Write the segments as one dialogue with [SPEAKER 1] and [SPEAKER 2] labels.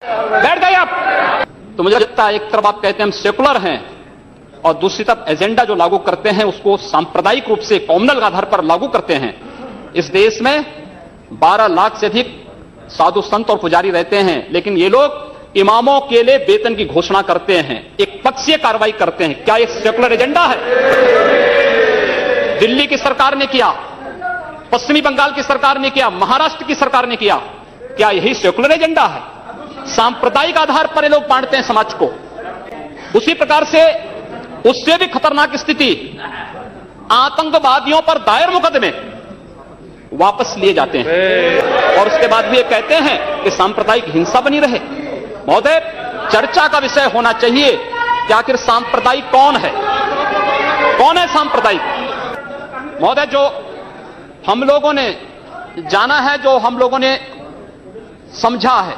[SPEAKER 1] बैठ गए आप। तो मुझे लगता है एक तरफ आप कहते हैं हम सेकुलर हैं और दूसरी तरफ एजेंडा जो लागू करते हैं उसको सांप्रदायिक रूप से कॉम्युनल आधार पर लागू करते हैं। इस देश में 12 लाख से अधिक साधु संत और पुजारी रहते हैं, लेकिन ये लोग इमामों के लिए वेतन की घोषणा करते हैं, एक पक्षीय कार्रवाई करते हैं। क्या एक सेकुलर एजेंडा है? दिल्ली की सरकार ने किया, पश्चिमी बंगाल की सरकार ने किया, महाराष्ट्र की सरकार ने किया। क्या यही सेकुलर एजेंडा है? सांप्रदायिक आधार पर ये लोग बांटते हैं समाज को। उसी प्रकार से उससे भी खतरनाक स्थिति, आतंकवादियों पर दायर मुकदमे वापस लिए जाते हैं और उसके बाद भी ये कहते हैं कि सांप्रदायिक हिंसा बनी रहे। महोदय, चर्चा का विषय होना चाहिए कि आखिर सांप्रदायिक कौन है, कौन है सांप्रदायिक। महोदय, जो हम लोगों ने जाना है, जो हम लोगों ने समझा है,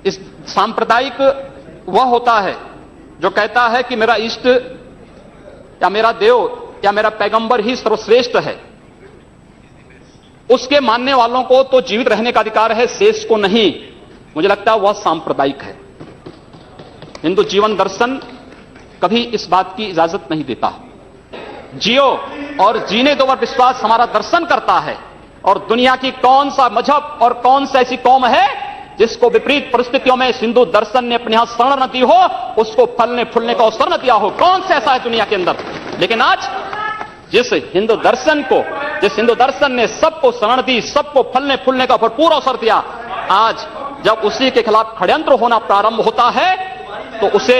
[SPEAKER 1] इस सांप्रदायिक वह होता है जो कहता है कि मेरा इष्ट या मेरा देव या मेरा पैगंबर ही सर्वश्रेष्ठ है। उसके मानने वालों को तो जीवित रहने का अधिकार है, शेष को नहीं। मुझे लगता है वह सांप्रदायिक है। हिंदू जीवन दर्शन कभी इस बात की इजाजत नहीं देता। जियो और जीने दो पर विश्वास हमारा दर्शन करता है। और दुनिया की कौन सा मजहब और कौन सा ऐसी कौम है जिसको विपरीत परिस्थितियों में हिंदू दर्शन ने अपने यहां शरण न दी हो, उसको फलने फूलने का अवसर न दिया हो? कौन सा ऐसा है दुनिया के अंदर? लेकिन आज जिस हिंदू दर्शन ने सबको शरण दी, सबको फलने फूलने का भरपूर अवसर दिया, आज जब उसी के खिलाफ षड्यंत्र होना प्रारंभ होता है तो उसे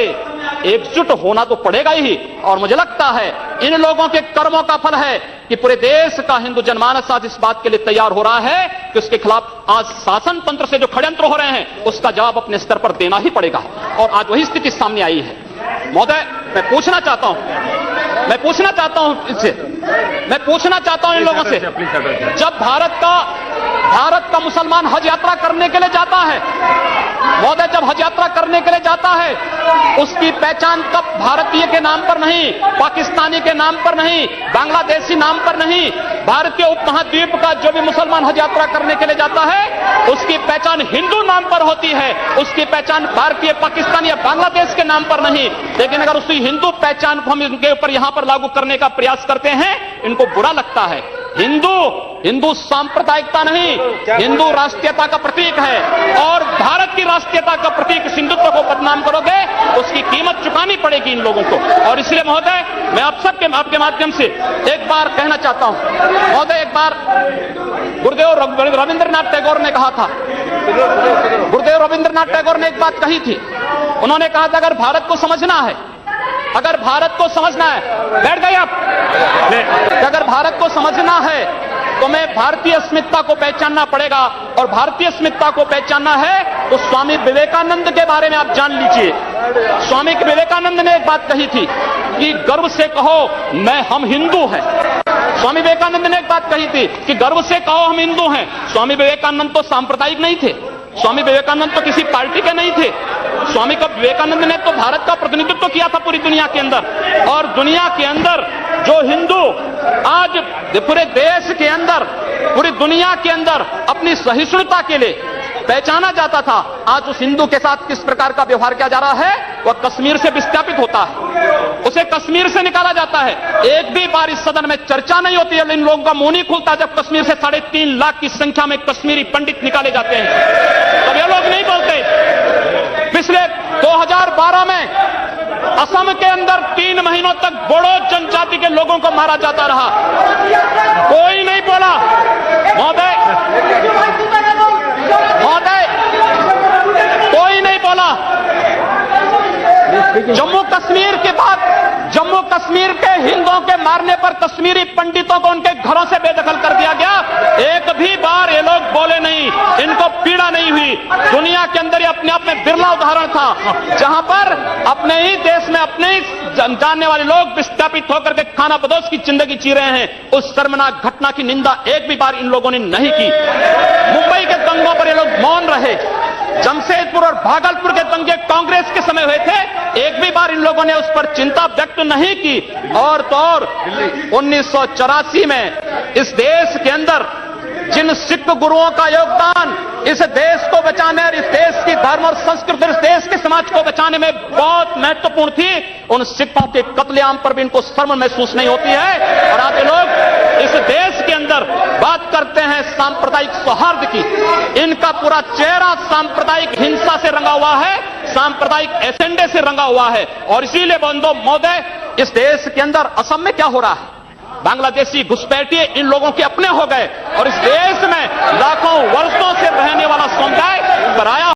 [SPEAKER 1] एकजुट होना तो पड़ेगा ही। और मुझे लगता है इन लोगों के कर्मों का फल है कि पूरे देश का हिंदू जनमानस आज इस बात के लिए तैयार हो रहा है कि उसके खिलाफ आज शासन तंत्र से जो षड्यंत्र हो रहे हैं उसका जवाब अपने स्तर पर देना ही पड़ेगा। और आज वही स्थिति सामने आई है। महोदय, मैं पूछना चाहता हूं इनसे, मैं पूछना चाहता हूं इन लोगों से, जब भारत का मुसलमान हज यात्रा करने के लिए जाता है, महोदय, जब हज यात्रा करने के लिए जाता है, उसकी पहचान तब भारतीय के नाम पर नहीं, पाकिस्तानी के नाम पर नहीं, बांग्लादेशी नाम पर नहीं, भारतीय उपमहाद्वीप का जो भी मुसलमान हज यात्रा करने के लिए जाता है उसकी पहचान हिंदू नाम पर होती है, उसकी पहचान भारतीय, पाकिस्तानी या बांग्लादेश के नाम पर नहीं। लेकिन अगर उसी हिंदू पहचान को हम इनके ऊपर यहां पर लागू करने का प्रयास करते हैं, इनको बुरा लगता है। हिंदू सांप्रदायिकता नहीं, हिंदू राष्ट्रीयता का प्रतीक है और भारत की राष्ट्रीयता का प्रतीक हिंदुत्व को बदनाम करोगे, उसकी कीमत चुकानी पड़ेगी इन लोगों को। और इसलिए महोदय, मैं आप सबके आपके माध्यम से एक बार कहना चाहता हूं, महोदय, एक बार गुरुदेव रविंद्रनाथ टैगोर ने कहा था, गुरुदेव रविंद्रनाथ टैगोर ने एक बात कही थी। उन्होंने कहा था अगर भारत को समझना है, अगर भारत को समझना है, बैठ गए आप, अगर भारत को समझना है तो मैं भारतीय अस्मिता को पहचानना पड़ेगा। और भारतीय अस्मिता को पहचानना है तो स्वामी विवेकानंद के बारे में आप जान लीजिए। स्वामी विवेकानंद ने एक बात कही थी कि गर्व से कहो हम हिंदू हैं। स्वामी विवेकानंद ने एक बात कही थी कि गर्व से कहो हम हिंदू हैं। स्वामी विवेकानंद तो सांप्रदायिक नहीं थे, स्वामी विवेकानंद तो किसी पार्टी के नहीं थे। स्वामी विवेकानंद ने तो भारत का प्रतिनिधित्व किया था पूरी दुनिया के अंदर। और दुनिया के अंदर जो हिंदू आज पूरे देश के अंदर, पूरी दुनिया के अंदर अपनी सहिष्णुता के लिए पहचाना जाता था, आज उस हिंदू के साथ किस प्रकार का व्यवहार किया जा रहा है, वह कश्मीर से विस्थापित होता है, उसे कश्मीर से निकाला जाता है। एक भी बार इस सदन में चर्चा नहीं होती है, इन लोगों का मुंह नहीं खुलता जब कश्मीर से 3.5 लाख की संख्या में कश्मीरी पंडित निकाले जाते हैं, तब ये लोग नहीं बोलते। पिछले 2012 में असम के अंदर 3 महीनों तक बोडो जनजाति के लोगों को मारा जाता रहा, कोई नहीं बोला। महोदय, कोई नहीं बोला। जम्मू कश्मीर के बाद जम्मू कश्मीर के हिंदुओं के मारने पर कश्मीरी पंडितों को उनके घरों से बेदखल कर दिया गया, एक भी बार ये लोग बोले नहीं, इनको पीड़ा नहीं हुई। दुनिया के अंदर ये अपने आप में बिरला उदाहरण था जहां पर अपने ही देश में अपने ही जानने वाले लोग विस्थापित होकर के खाना बदोश की जिंदगी जी रहे हैं। उस शर्मनाक घटना की निंदा एक भी बार इन लोगों ने नहीं की। मुंबई के दंगों पर ये लोग मौन रहे। जमशेदपुर और भागलपुर के दंगे कांग्रेस के समय हुए थे, एक भी बार इन लोगों ने उस पर चिंता व्यक्त नहीं की। और तो और 1984 में इस देश के अंदर जिन सिख गुरुओं का योगदान इस देश को बचाने और इस देश की धर्म और संस्कृति, इस देश के समाज को बचाने में बहुत महत्वपूर्ण थी, उन सिखों के कत्लेआम पर भी इनको शर्म महसूस नहीं होती है। और आप लोग इस देश के अंदर बात करते हैं सांप्रदायिक सौहार्द की, इनका पूरा चेहरा सांप्रदायिक हिंसा से रंगा हुआ है, सांप्रदायिक एजेंडे से रंगा हुआ है। और इसीलिए बंधु महोदय, इस देश के अंदर असम में क्या हो रहा है, बांग्लादेशी घुसपैठिए इन लोगों के अपने हो गए और इस देश में लाखों वर्षों से रहने वाला समुदाय पराया